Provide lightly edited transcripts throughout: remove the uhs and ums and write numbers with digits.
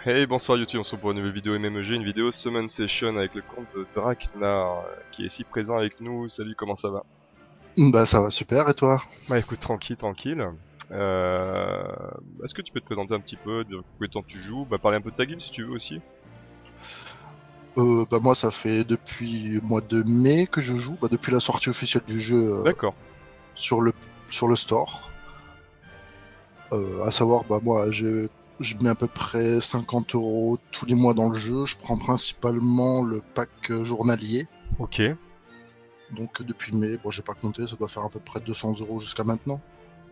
Hey, bonsoir YouTube, on se retrouve pour une nouvelle vidéo MMEG, une vidéo Summon Session avec le compte de Draknar qui est ici présent avec nous. Salut, comment ça va? Bah ça va super et toi? Bah écoute, tranquille, tranquille. Euh... Est-ce que tu peux te présenter un petit peu, dire combien de temps tu joues? Bah parler un peu de ta guilde si tu veux aussi. Bah moi ça fait depuis le mois de mai que je joue, bah, depuis la sortie officielle du jeu D'accord. sur le sur le store. À savoir bah moi je mets à peu près 50 € tous les mois dans le jeu. Je prends principalement le pack journalier. Ok. Donc depuis mai, bon j'ai pas compté, ça doit faire à peu près 200 € jusqu'à maintenant.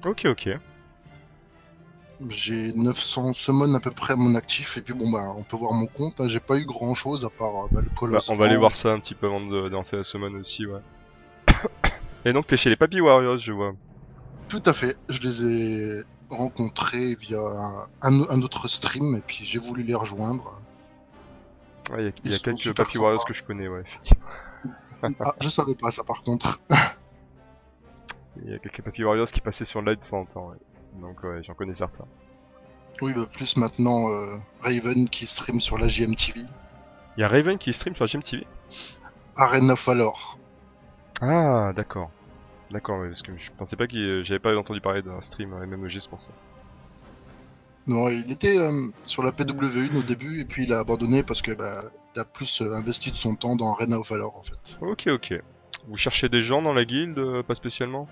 Ok, ok. J'ai 900 summons à peu près à mon actif et puis bon bah on peut voir mon compte, hein, j'ai pas eu grand chose à part bah, le Bah colosse on va aller blanc. voir ça un petit peu avant de lancer la Summon aussi, ouais. Et donc t'es chez les Papy Warriors, je vois. Tout à fait, je les ai rencontrés via un autre stream et puis j'ai voulu les rejoindre. Ouais, il Ils y a sont quelques super Papy Warriors que sympas. je connais, ouais, effectivement. Ah, je savais pas ça par contre. Il y a quelques Papy Warriors qui passaient sur le live de temps en temps, ouais. Donc ouais, j'en connais certains. Oui, bah, plus maintenant Raven qui stream sur la GMTV. Il y a Raven qui stream sur GMTV? Arena of Valor. Ah, d'accord. D'accord, ouais, parce que je pensais pas j'avais pas entendu parler d'un stream MMOG, c'est pour ça. Non, il était sur la PW1 au début et puis il a abandonné parce que bah, il a plus investi de son temps dans Arena of Valor en fait. Ok, ok. Vous cherchez des gens dans la guilde, pas spécialement?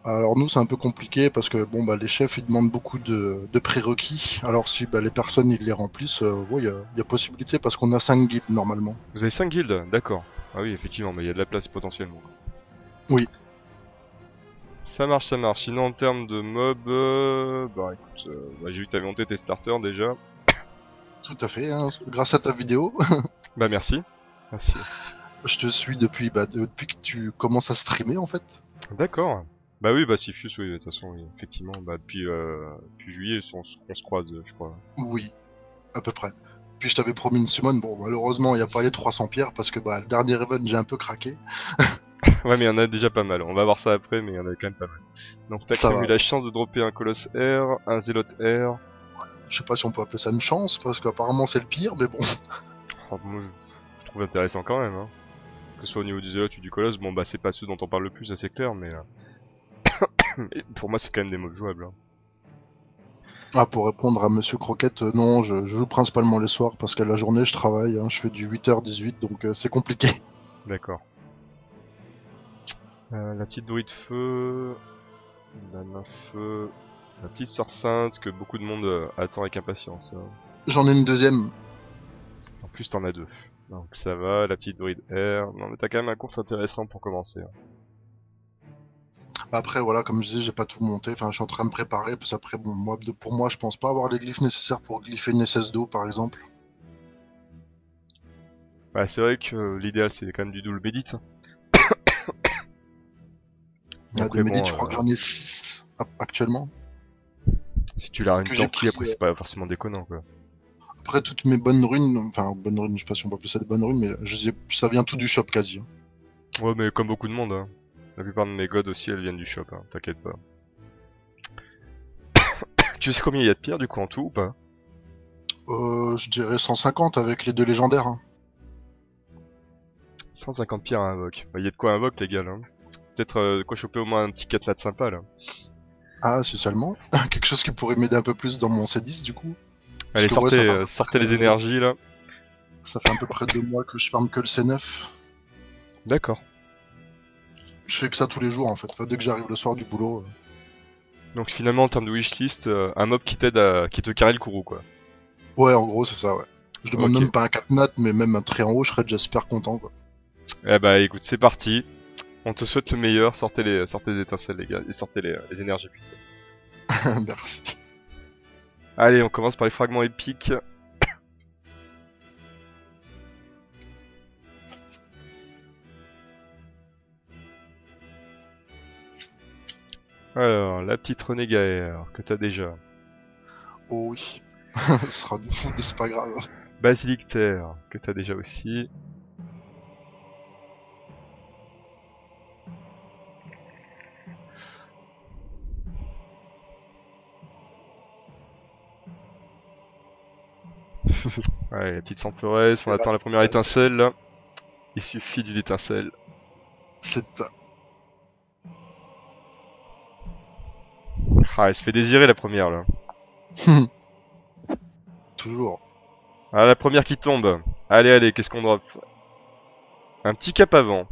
Alors nous c'est un peu compliqué parce que bon bah les chefs ils demandent beaucoup de prérequis. Alors si bah, les personnes ils les remplissent, ouais, y a possibilité parce qu'on a 5 guildes normalement. Vous avez 5 guildes, d'accord. Ah oui, effectivement, mais il y a de la place potentiellement. Oui, Ça marche, ça marche. Sinon, en termes de mobs, bah écoute, bah, j'ai vu que t'avais monté tes starters déjà. tout à fait, hein. Grâce à ta vidéo, Bah merci. Merci. je te suis depuis, bah, depuis que tu commences à streamer en fait. D'accord. Bah oui, bah Sifus, oui, de toute façon, oui, effectivement, bah depuis juillet, on se croise, je crois. Oui, à peu près. Puis je t'avais promis une summon, bon malheureusement il n'y a pas les 300 pierres parce que bah, le dernier event j'ai un peu craqué. Ouais, mais il y en a déjà pas mal. On va voir ça après, mais il y en a quand même pas mal. Donc t'as Ça quand même eu va. la chance de dropper un Colosse R, un Zélote R. Je sais pas si on peut appeler ça une chance parce qu'apparemment c'est le pire, mais bon. Oh, moi, je trouve intéressant quand même, hein. Que ce soit au niveau du Zélote ou du Colosse, bon bah c'est pas ceux dont on parle le plus, ça c'est clair, mais pour moi c'est quand même des mobs jouables, hein. Ah, pour répondre à Monsieur Croquette, non, je joue principalement les soirs parce qu'à la journée je travaille, hein, je fais du 8h-18 donc c'est compliqué. D'accord. La petite druide feu, la nymphe feu, la petite sœur sainte que beaucoup de monde attend avec impatience, hein. J'en ai une deuxième. En plus t'en as deux. Donc ça va, la petite druide R. Non mais t'as quand même un course intéressant pour commencer, hein. Après voilà, comme je disais, j'ai pas tout monté, enfin je suis en train de préparer, parce après bon moi pour moi je pense pas avoir les glyphes nécessaires pour glypher une SS2 par exemple. Bah c'est vrai que l'idéal c'est quand même du double médit, hein. Ah, des Après médites, bon, je crois que j'en ai 6 actuellement. si tu l'as une Que j'ai tanky, pris après c'est pas forcément déconnant quoi. après toutes mes bonnes runes, enfin bonnes runes, je sais pas si on peut appeler ça des bonnes runes, mais ça vient tout du shop quasi, hein. Ouais mais comme beaucoup de monde, hein. La plupart de mes gods aussi elles viennent du shop, hein, t'inquiète pas. Tu sais combien il y a de pierres du coup en tout ou pas? Je dirais 150 avec les deux légendaires, hein. 150 pierres à invoque. Bah y a de quoi invoque les gars là, hein. Peut-être de quoi choper au moins un petit catnat sympa là. Ah, c'est seulement quelque chose qui pourrait m'aider un peu plus dans mon C10 du coup. Parce Allez, que ouais, ça fait à peu sortez les près, énergies là. ça fait à peu près 2 mois que je farme que le C9. D'accord. Je fais que ça tous les jours en fait. Enfin, dès que j'arrive le soir du boulot. Donc finalement en termes de wishlist, un mob qui te carry le courroux quoi. Ouais, en gros, c'est ça, ouais. Je demande Ok. même pas un 4 nat, mais même un très en haut, je serais déjà super content, quoi. Eh bah écoute, c'est parti. On te souhaite le meilleur. Sortez les étincelles les gars, et sortez les énergies plutôt. Merci. Allez, on commence par les fragments épiques. Alors, la petite renégaire que t'as déjà. Oh oui. Ce sera du fou, mais c'est pas grave. Basilictère que t'as déjà aussi. Ouais, la petite Centaurès, on attend la première étincelle là. Il suffit d'une étincelle. C'est ça. Ah, elle se fait désirer la première là. Toujours. Ah, la première qui tombe. Allez, allez, qu'est-ce qu'on drop? Un petit cap avant.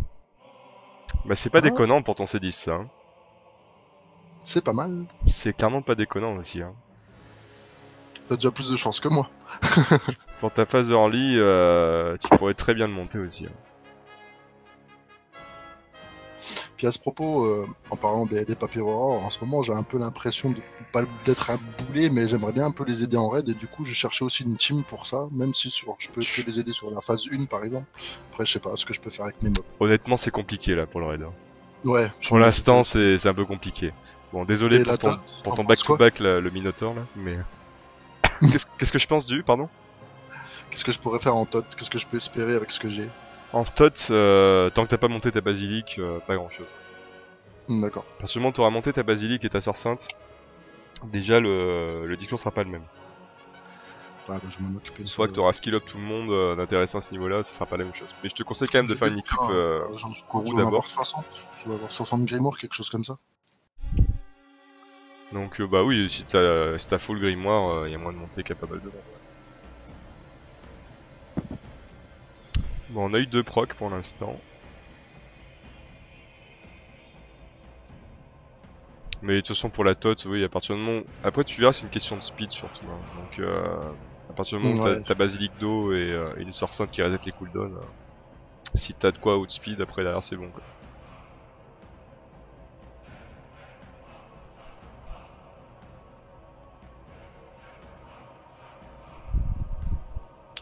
Bah c'est pas Ah. déconnant pour ton C10 ça. Hein. C'est pas mal. C'est clairement pas déconnant aussi. Hein. T'as déjà plus de chance que moi. Pour ta phase early, tu pourrais très bien le monter aussi. Hein. Puis à ce propos, en parlant des papyrores, en ce moment j'ai un peu l'impression pas d'être un boulet, mais j'aimerais bien un peu les aider en raid, et du coup j'ai cherché aussi une team pour ça, même si je peux que les aider sur la phase 1 par exemple. Après je sais pas ce que je peux faire avec mes mobs. Honnêtement c'est compliqué là pour le raid. Hein. Ouais. Pour l'instant c'est un peu compliqué. Bon désolé Et pour ton back-to-back le Minotaur là, mais... Qu'est-ce que je pense du, pardon? Qu'est-ce que je pourrais faire en tot? Qu'est-ce que je peux espérer avec ce que j'ai? En tot, tant que t'as pas monté ta basilique, pas grand chose. D'accord. À partir du moment où t'auras monté ta basilique et ta sœur sainte, déjà le discours sera pas le même. Ouais, bah, je vais m'en occuper. Une fois que t'auras skill up tout le monde d'intéressant à ce niveau-là, ça sera pas la même chose. Mais je te conseille quand même de faire une équipe Kourou d'abord. Je vais avoir 60 grimoires, quelque chose comme ça. Donc bah oui, si t'as full grimoire, y a moins de montée qu'il y a pas mal de monde. Bon, on a eu 2 procs pour l'instant. Mais de toute façon pour la tot, oui, à partir du moment... Après tu verras, c'est une question de speed surtout. Hein. Donc à partir du moment où t'as basilique d'eau et une sœur sainte qui reset les cooldowns, si t'as de quoi outspeed, après derrière c'est bon quoi.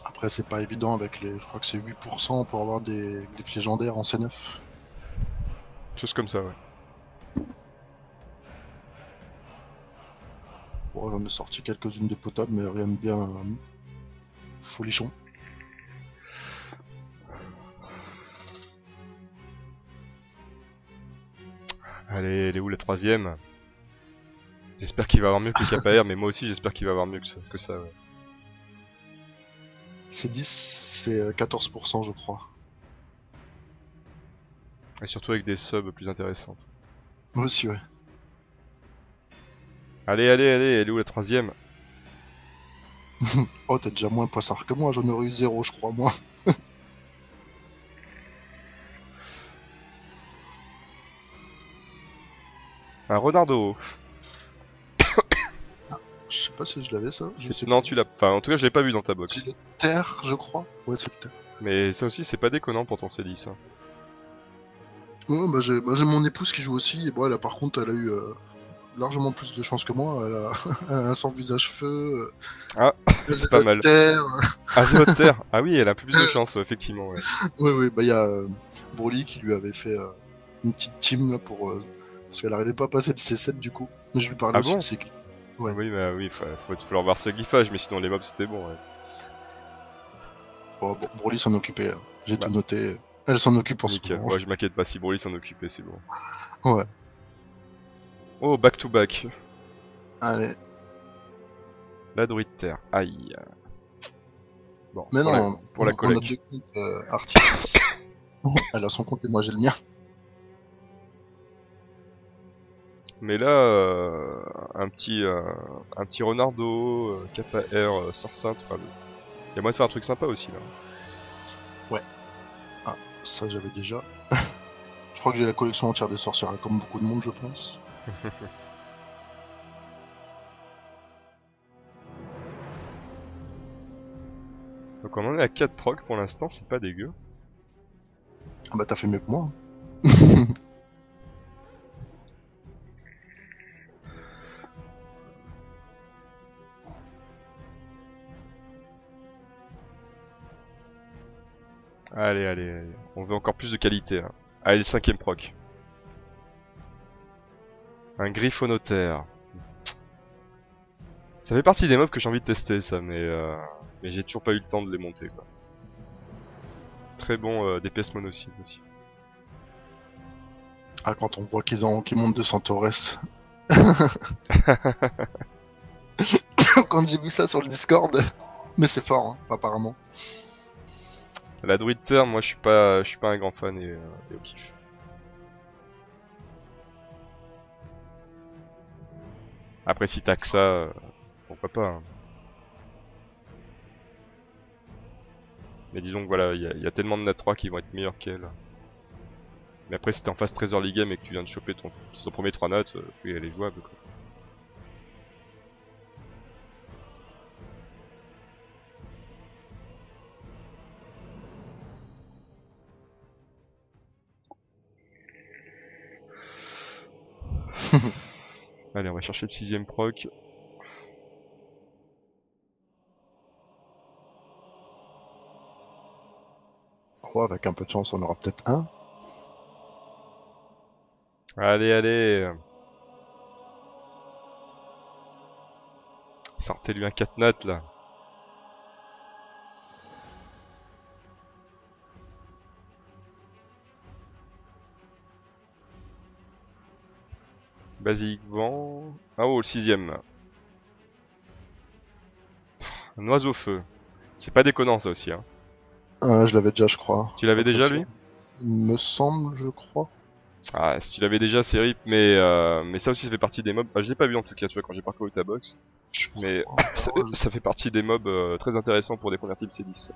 Après c'est pas évident avec les... Je crois que c'est 8% pour avoir des glyphes légendaires en C9. Chose comme ça, ouais. Bon, j'en ai sorti quelques-unes de potables, mais rien de bien folichon. Allez, elle est où la troisième? J'espère qu'il va avoir mieux que le KPR, mais moi aussi j'espère qu'il va avoir mieux que ça, ouais. C'est 10, c'est 14% je crois. Et surtout avec des subs plus intéressantes. Moi aussi, ouais. Allez, allez, allez, elle est où la troisième? Oh, t'es déjà moins poissard que moi, j'en aurais eu 0 je crois, moi. Un Renardo. Je sais pas si je l'avais ça. Je sais Non, pas. tu l'as. Enfin, en tout cas, je l'ai pas vu dans ta box. C'est le terre, je crois. Ouais, c'est le terre. Mais ça aussi, c'est pas déconnant pour ton C10. Hein. Ouais, bah j'ai mon épouse qui joue aussi, et bon, elle a, par contre, elle a eu largement plus de chance que moi. Elle a un sans visage feu. Ah, c'est pas mal. Terre. Ah, c'est votre terre. Ah oui, elle a un peu plus de chance, ouais, effectivement. Ouais. Ouais, bah il y a Broly qui lui avait fait une petite team là pour. Parce qu'elle arrivait pas à passer le C7 du coup. Mais je lui parlais aussi de ses clips. Ouais. Oui, bah oui, faut falloir voir ce glyphage, mais sinon les mobs c'était bon. Ouais. Bon, Broly s'en occupait. J'ai tout noté. Elle s'en occupe en ce moment. Ouais, je m'inquiète pas, si Broly s'en occupait, c'est bon. Ouais. Oh, back to back. Allez. La druide terre. Aïe. Bon, Mais non, pour la on a collecte. 2 comptes artifice. Elle a son compte et moi j'ai le mien. Mais là, un petit Renardo, KR, sort sainte, enfin, y a moyen de faire un truc sympa aussi là. Ouais. Ah, ça j'avais déjà. Je crois que j'ai la collection entière des sorcières, comme beaucoup de monde je pense. Donc on en est à 4 procs pour l'instant, c'est pas dégueu. Ah bah t'as fait mieux que moi. Allez, allez, allez. On veut encore plus de qualité là. Allez, le 5ème proc. Un Griffonotaire. Ça fait partie des mobs que j'ai envie de tester ça, mais j'ai toujours pas eu le temps de les monter quoi. Très bon DPS mono aussi. Ah, quand on voit qu'ils montent de Centaurès. Quand j'ai vu ça sur le Discord, Mais c'est fort, hein, apparemment. La druide terre, moi je suis pas un grand fan et au kiff. Après si t'as que ça, pourquoi pas. Hein. Mais disons que voilà, y a tellement de Nat 3 qui vont être meilleurs qu'elle. Mais après si t'es en phase Trésor League Game et que tu viens de choper ton premier 3 Nat, oui elle est jouable quoi. Allez, on va chercher le 6ème proc. Oh, avec un peu de chance, on aura peut-être un. Allez, allez. Sortez-lui un 4 nat là. Basique vent. Ah oh, le 6ème. Un oiseau feu. C'est pas déconnant ça aussi. Hein. Je l'avais déjà, je crois. Tu l'avais déjà lui? Il me semble, je crois. Ah, si tu l'avais déjà, c'est rip, mais ça aussi ça fait partie des mobs. Ah, je l'ai pas vu en tout cas, tu vois, quand j'ai parcouru ta box. Mais ça fait partie des mobs très intéressants pour des convertibles C10.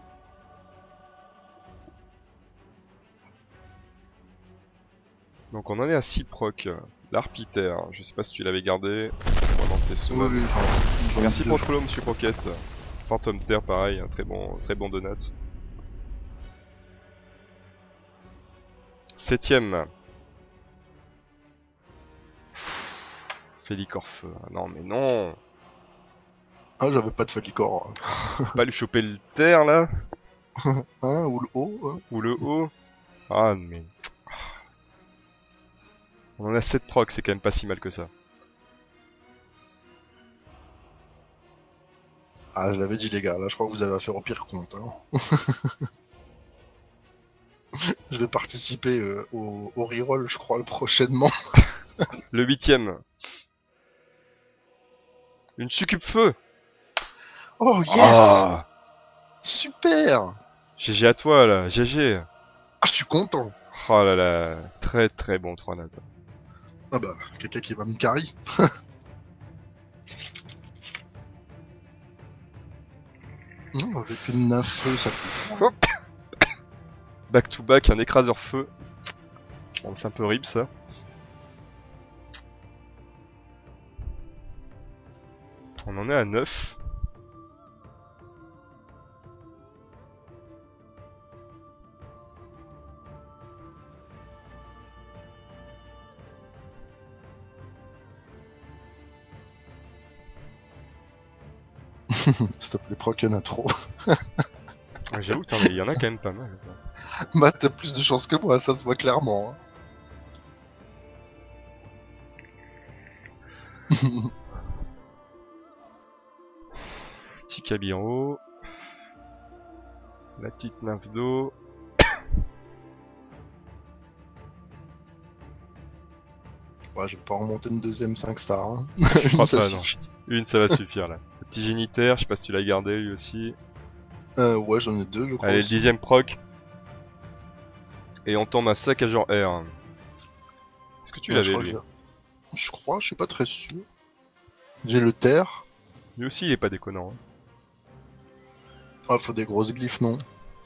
Donc on en est à 6 proc. L'Arpiter, je sais pas si tu l'avais gardé. Pendant tes summons. Oui, Merci pour le follow, monsieur Pocket. Phantom Terre, pareil, un très bon donut. 7ème. Félicorfeu. Non mais non. Ah, j'avais pas de Félicor. Pas lui choper le terre là. Hein, ou le haut. Hein. Ou le haut. Ah mais... On en a 7 proc, c'est quand même pas si mal que ça. Ah, je l'avais dit les gars, là je crois que vous avez affaire au pire compte. Hein. Je vais participer au reroll, je crois, prochainement. Le 8ème. Une succube feu. Oh yes, Ah, super. GG à toi là, GG. Ah, je suis content. Oh là là, très bon 3 nat. Ah bah, quelqu'un qui va me carry. Non, avec une nymphe feu, ça peut. Back to back, un écraseur feu. Bon, c'est un peu rip ça. On en est à 9. S'il te plaît, proc, il y en a trop. J'avoue, il y en a quand même pas mal. Bah, t'as plus de chance que moi, ça se voit clairement. Hein. Petit Kabiro. La petite nymphe d'eau. Ouais, je vais pas remonter une deuxième 5 stars. Hein. Je crois Ça pas, suffit. non. Une, ça va suffire là. Le petit génitaire, je sais pas si tu l'as gardé lui aussi. Ouais, j'en ai deux, je crois. Allez, Aussi. le 10ème proc. Et on tombe à saccageur R. Est-ce que tu Ouais, l'avais lui? Je crois, je suis pas très sûr. J'ai le terre. Lui aussi, il est pas déconnant. Hein. Ah, faut des grosses glyphes, non?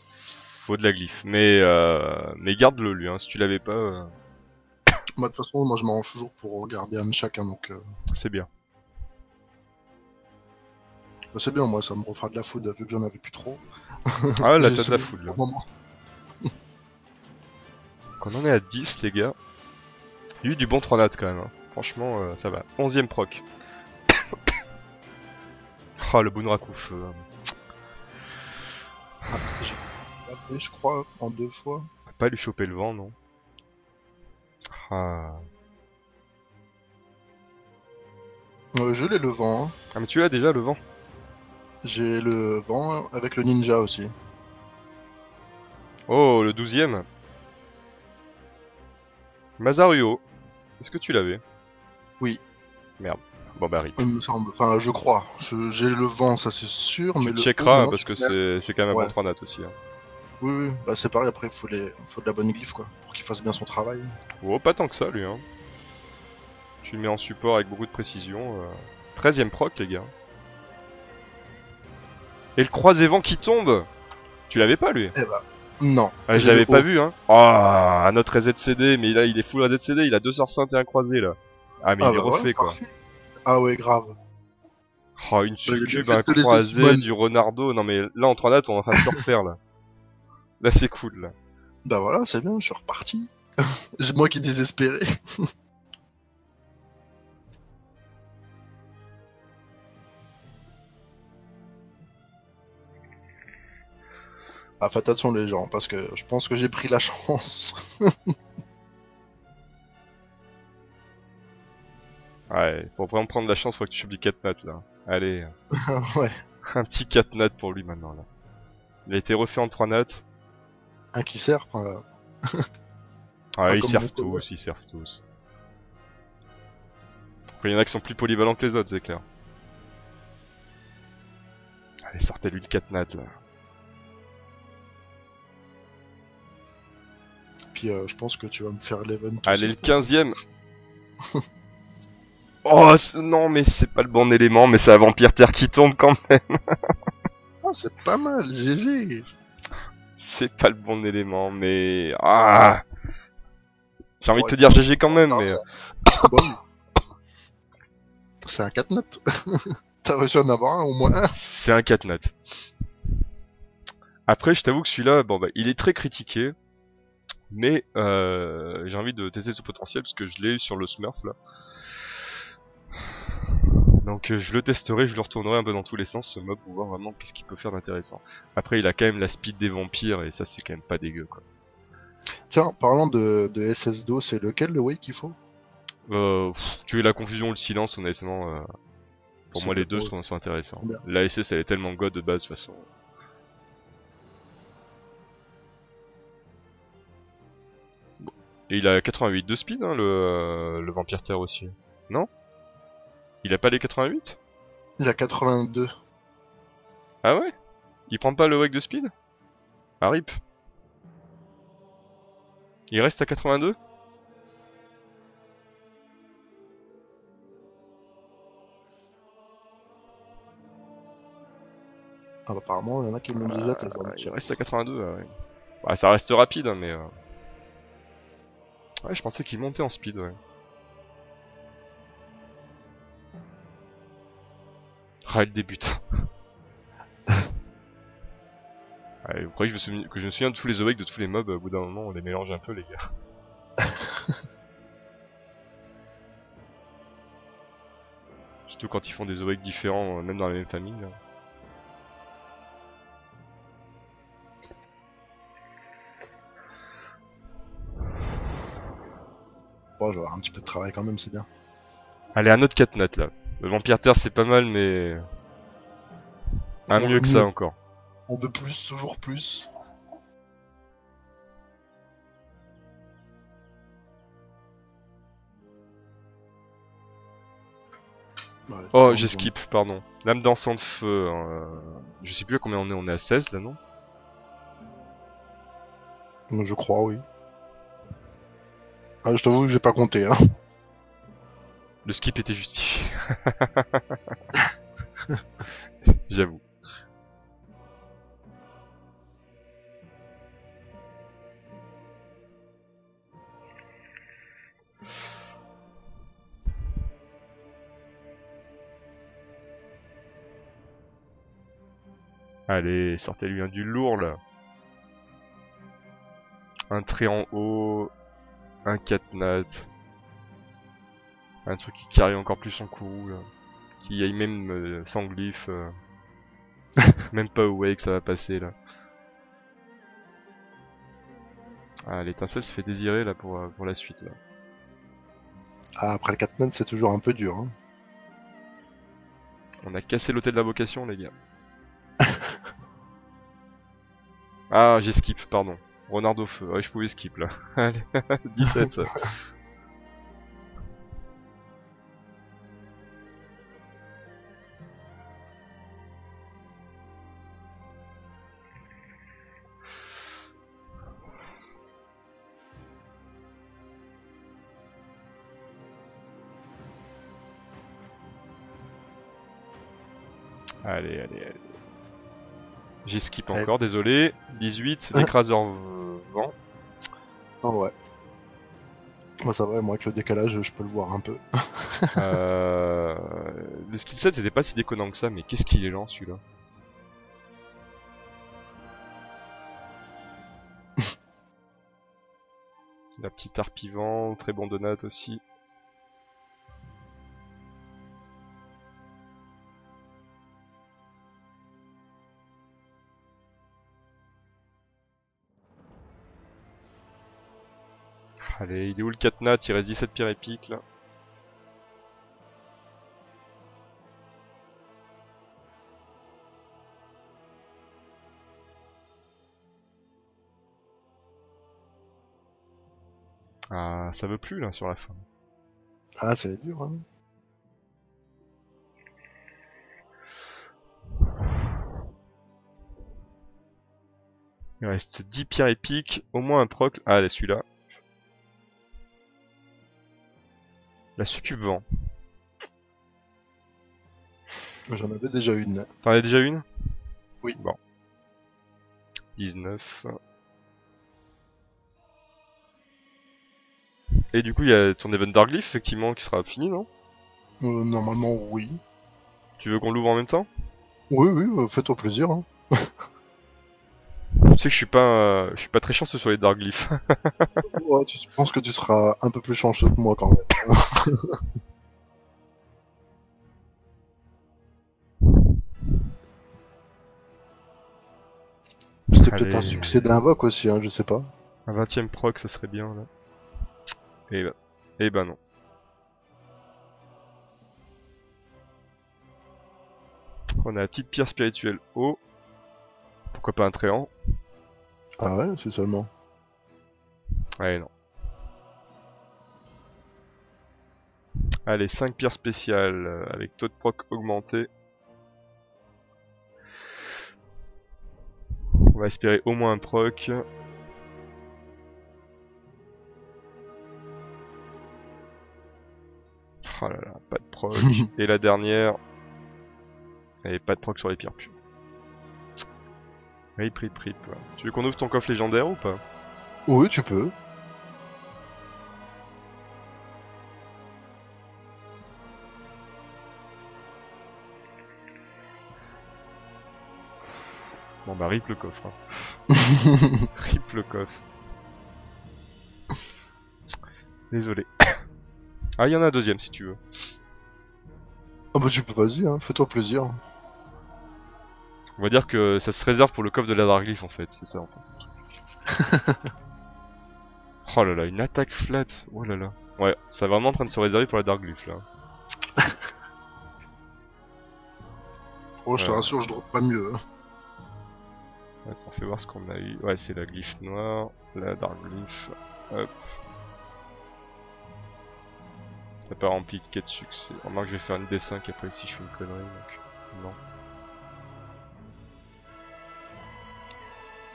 Faut de la glyphe. Mais garde-le lui, hein. Si tu l'avais pas, Bah, de toute façon, moi je m'arrange toujours pour garder un de chacun, donc. c'est bien. Bah, c'est bien, moi ça me refera de la food vu que j'en avais plus trop. Ah là, t'as de la food là. Moment. Quand on est à 10, les gars. Il y a eu du bon 3 nat quand même. Hein. Franchement, ça va. 11ème proc. Oh, le Bunraku feu. J'ai lavé, je crois, en 2 fois. Pas lui choper le vent, non. Ah. Je l'ai le vent. Hein. Ah, mais tu l'as déjà le vent. J'ai le vent avec le ninja aussi. Oh, le 12ème. Masaruo. Est-ce que tu l'avais? Oui. Merde. Bon bah rip. Il me semble. Enfin, je crois. J'ai le vent, ça c'est sûr, mais Tu le checkeras haut, parce que c'est quand même un ouais. bon 3 nat aussi. Hein. Oui, oui, bah c'est pareil, après faut de la bonne glyphe quoi, pour qu'il fasse bien son travail. Oh, pas tant que ça lui. Hein. Tu le mets en support avec beaucoup de précision. 13ème proc les gars. Et le croisé-vent qui tombe. Tu l'avais pas lui? Eh bah, non. Ah, je l'avais pas vu hein. Oh, un autre ZCD, mais là il est full ZCD, il a 2 sorts saintes et un croisé là. Ah mais Ah il est bah voilà, refait quoi. parfait. Ah ouais, grave. Oh, une Bah, il a bien succube, fait un de te laisser croisé, Simone. du renardo. Non mais là en 3 nat on est en train de se refaire là. Là c'est cool là. Bah voilà, c'est bien, je suis reparti. Moi qui est désespéré. Ah, faites attention les gens, parce que je pense que j'ai pris la chance. Ouais, pour vraiment prendre la chance, faut que tu chopes du 4 nat là. Allez, Ouais, un petit 4 nat pour lui maintenant là. Il a été refait en 3 nat. un qui sert, Ah, pas ils comme servent mon tous, colosse. ils servent tous. Après, il y en a qui sont plus polyvalents que les autres, c'est clair. Allez, sortez-lui le 4 nat là. Puis je pense que tu vas me faire l'event tout Allez, le seul. 15ème. Oh non, mais c'est pas le bon élément, mais c'est un vampire terre qui tombe quand même. Ah, c'est pas mal, GG. C'est pas le bon élément, mais... Ah, j'ai envie de Ouais, te dire GG quand même, mais... Bon, c'est un 4 notes. T'as réussi à en avoir un au moins un. C'est un 4 nat. Après, je t'avoue que celui-là, bon bah, il est très critiqué. Mais j'ai envie de tester ce potentiel parce que je l'ai eu sur le Smurf là. Donc je le testerai, je le retournerai un peu dans tous les sens ce mob pour voir vraiment qu'est-ce qu'il peut faire d'intéressant. Après il a quand même la speed des vampires et ça c'est quand même pas dégueu quoi. Tiens, parlant de SS2, c'est lequel le wake qu'il faut? Tu es la confusion ou le silence honnêtement. Pour moi les deux je trouve ça intéressant. Bien. La SS elle est tellement god de base de toute façon. Et il a 88 de speed hein, le vampire terre aussi. Non? Il a pas les 88? Il a 82. Ah ouais? Il prend pas le wake de speed? Ah rip. Il reste à 82? Ah, bah, apparemment, il y en a qui me disent là, t'as Il reste à 82, ouais. Bah, ça reste rapide, hein, mais... Ouais, je pensais qu'il montait en speed, ouais. Ah, il débute. Ouais, vous croyez que je me souviens de tous les awakes de tous les mobs, au bout d'un moment, on les mélange un peu, les gars. Surtout quand ils font des awakes différents, même dans la même famille, là. Bon, je vais avoir un petit peu de travail quand même, c'est bien. Allez, un autre 4 nat, là. Le vampire terre, c'est pas mal, mais... Un mieux que ça, encore. On veut plus, toujours plus. Ouais, Oh, j'ai skip, pardon. Lame dansant de feu. Je sais plus à combien on est à 16 là, non? Je crois, oui. Ah, je t'avoue que j'ai pas compté, hein. Le skip était justifié. J'avoue. Allez, sortez-lui un du lourd là. Un trait en haut. Un 4 nat. Un truc qui carry encore plus son courroux là. Qui aille même sans glyphe. Même pas awake, ça va passer là. Ah, l'étincelle se fait désirer là pour la suite là. Ah, après le 4 notes, c'est toujours un peu dur, hein. On a cassé l'hôtel d'invocation les gars. Ah, j'ai skip, pardon. Renard au feu, ouais, je pouvais skip là. Allez, 17. Allez, allez, allez. J'ai skip Ouais. encore, désolé. 18, l'écraseur vent. Oh ouais. Moi ça va, moi avec le décalage, je peux le voir un peu. Le skill set c'était pas si déconnant que ça, mais qu'est-ce qu'il est lent celui-là. La petite harpivant, très bon donat aussi. Allez, il est où le Katnat? Il reste 17 pierres épiques là. Ah, ça veut plus là sur la fin. Ah, ça va être dur, hein. Il reste 10 pierres épiques, au moins un proc. Ah, allez, celui-là. La succube vent. J'en avais déjà une. T'en as déjà une? Oui. Bon. 19. Et du coup, il y a ton event Darkglyph, effectivement, qui sera fini, non? Normalement, oui. Tu veux qu'on l'ouvre en même temps? Oui, oui, fais-toi plaisir, hein. Tu sais que je suis pas très chanceux sur les Darkglyphs. Ouais, tu penses que tu seras un peu plus chanceux que moi quand même. C'était peut-être un Allez. succès d'invoque aussi, hein, je sais pas. Un 20ème proc, ça serait bien, là. Et ben non. On a la petite pierre spirituelle haut. Pourquoi pas un tréant? Ah ouais, c'est seulement. Ouais, non. Allez, 5 pierres spéciales avec taux de proc augmenté. On va espérer au moins un proc. Oh là là, pas de proc. Et la dernière. Et pas de proc sur les pierres pures. Rip, rip, rip. Tu veux qu'on ouvre ton coffre légendaire ou pas? Oui, tu peux. Bon bah rip le coffre. Hein. Rip le coffre. Désolé. Ah, il y en a un deuxième si tu veux. Ah bah tu peux, vas-y, hein, fais-toi plaisir. On va dire que ça se réserve pour le coffre de la Darkglyph en fait, c'est ça en fait. Oh là là, une attaque flat. Oh là là. Ouais, c'est vraiment en train de se réserver pour la Darkglyph là. Oh, je te rassure, je drop pas mieux. Hein. Attends, fais voir ce qu'on a eu. Ouais, c'est la glyphe noire, la Darkglyph. Hop. T'as pas rempli de quête succès. Remarque, je vais faire une D5 après si je fais une connerie donc. Non.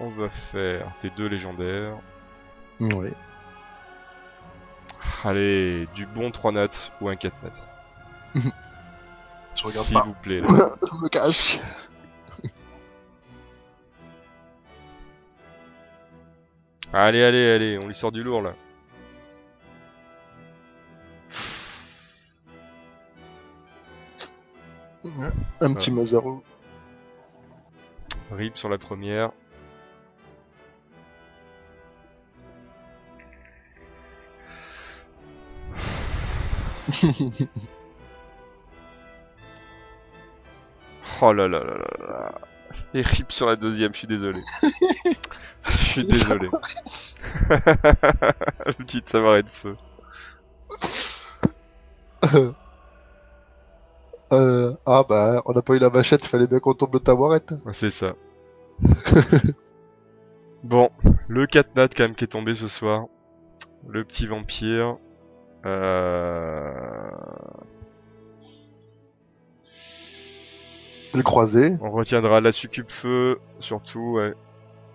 On va faire tes deux légendaires. Ouais. Allez, du bon 3 nats ou un 4 nats. Je regarde S'il pas. vous plaît. Là. Je me cache. Allez, allez, allez, on lui sort du lourd là. Un petit Mazaru. Rip sur la première. Oh là là là là là. Et rip sur la deuxième, je suis désolé. Je suis désolé. Le petit savaret de feu. Ah bah, on n'a pas eu la vachette, fallait bien qu'on tombe le tabaret. C'est ça. Bon, le Catnat quand même qui est tombé ce soir. Le petit vampire. Le croisé. On retiendra la succube feu, surtout, ouais.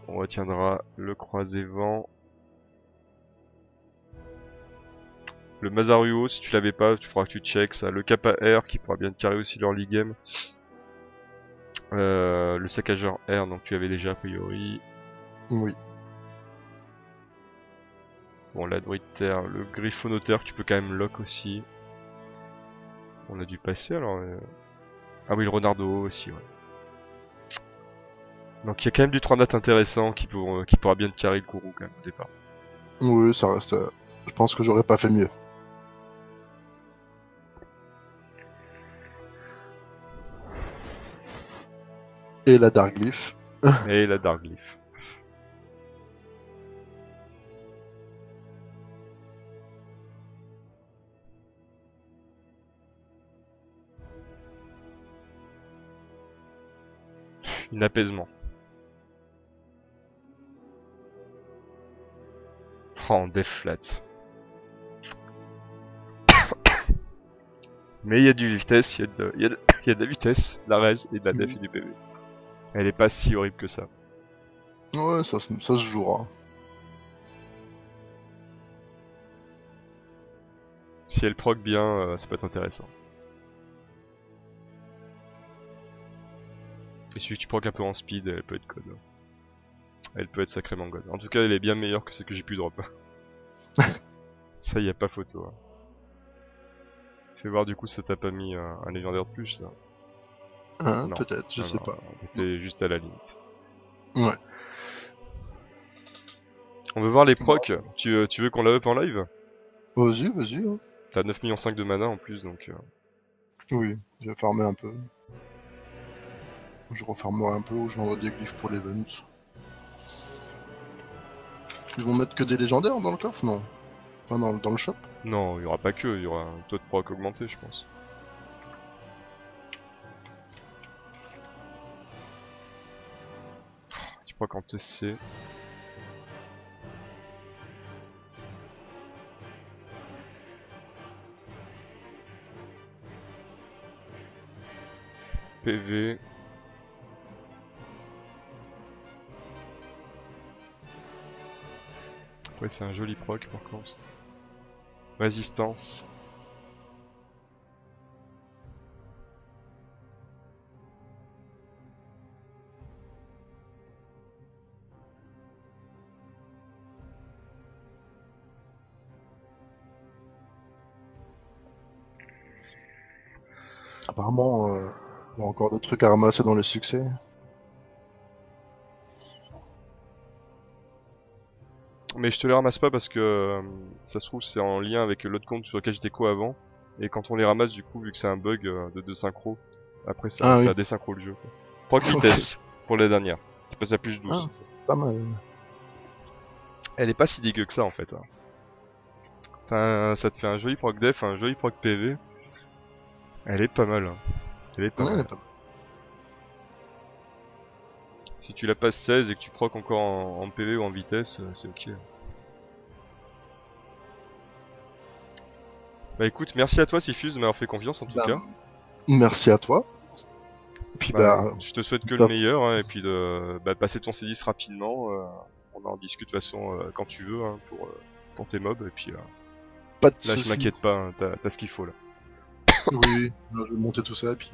On retiendra le croisé vent. Le Mazaruo, si tu l'avais pas, tu feras que tu check ça. Le Kappa R qui pourra bien te carrer aussi leur game. Le saccageur R, donc tu avais déjà a priori. Oui. Bon, la druide terre, le griffonoteur, tu peux quand même lock aussi. On a dû passer alors. Ah oui, le renardo aussi, ouais. Donc il y a quand même du 3 nat intéressant qui pourra bien te carry le Kourou quand même au départ. Oui, ça reste. Je pense que j'aurais pas fait mieux. Et la Darkglyph. Et la Darkglyph. Un apaisement. Oh, Death Flat. Mais il y a du vitesse, il y a de la vitesse, de la res et de la def et du PV. Elle est pas si horrible que ça. Ouais, ça se jouera. Si elle proc bien, ça peut être intéressant. Il suffit que tu proc un peu en speed, elle peut être code. Elle peut être sacrément god. En tout cas, elle est bien meilleure que ce que j'ai pu drop. Ça, y a pas photo. Hein. Fais voir du coup, ça t'a pas mis un légendaire de plus là. Hein, peut-être, je sais pas. T'étais juste à la limite. Ouais. On veut voir les procs. Tu veux qu'on la up en live? Vas-y, vas-y. Hein. T'as 9,5 millions de mana en plus donc. Oui, je vais farmer un peu. Je refarmerai un peu ou je vendrai des glyphes pour l'event. Ils vont mettre que des légendaires dans le coffre? Non. Enfin, dans le shop? Non, il y aura pas que, il y aura un taux de proc augmenté, je pense. Tu proc en TC. PV. Ouais, c'est un joli proc par contre. Résistance. Apparemment, il y a encore des trucs à ramasser dans les succès. Mais je te les ramasse pas parce que ça se trouve c'est en lien avec l'autre compte sur lequel j'étais co avant. Et quand on les ramasse du coup, vu que c'est un bug de synchro, après ça désynchro le jeu. Quoi. Proc vitesse pour la dernière, qui passe à plus 12. Ah, c'est pas mal. Elle est pas si dégueu que ça en fait. Hein. Ça te fait un joli proc def, un joli proc PV. Elle est pas mal. Hein. Elle est pas mal. Elle est pas mal. Si tu la passes 16 et que tu proc encore en PV ou en vitesse, c'est ok. Bah écoute, merci à toi Sifus de m'avoir fait confiance en tout cas. Merci à toi. Puis je te souhaite que le meilleur hein, et puis de passer ton C10 rapidement. On en discute de toute façon quand tu veux hein, pour tes mobs et puis pas de là soucis. je m'inquiète pas, hein, t'as ce qu'il faut là. Oui, non, je vais monter tout ça et puis.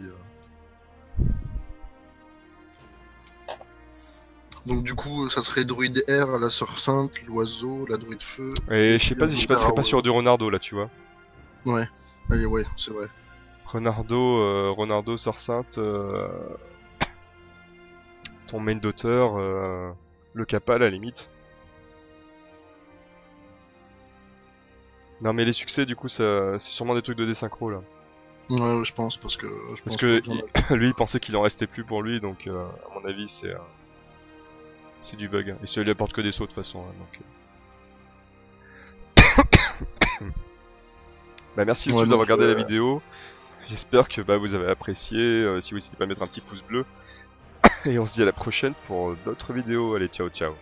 Donc du coup, ça serait druide air, la sœur sainte, l'oiseau, la druide feu. Et je sais pas si je passerai pas sur du Renardo là, tu vois. Ouais, allez, ouais, c'est vrai. Renardo, sœur sainte, ton main d'auteur, le Kappa à la limite. Non mais les succès du coup c'est sûrement des trucs de désynchro là. Ouais, je pense parce que lui il pensait qu'il en restait plus pour lui donc à mon avis c'est du bug. Et ça lui apporte que des sauts de toute façon hein, donc. Bah merci d'avoir regardé la vidéo. J'espère que vous avez apprécié. Si oui, n'hésitez pas à mettre un petit pouce bleu. Et on se dit à la prochaine pour d'autres vidéos. Allez, ciao ciao.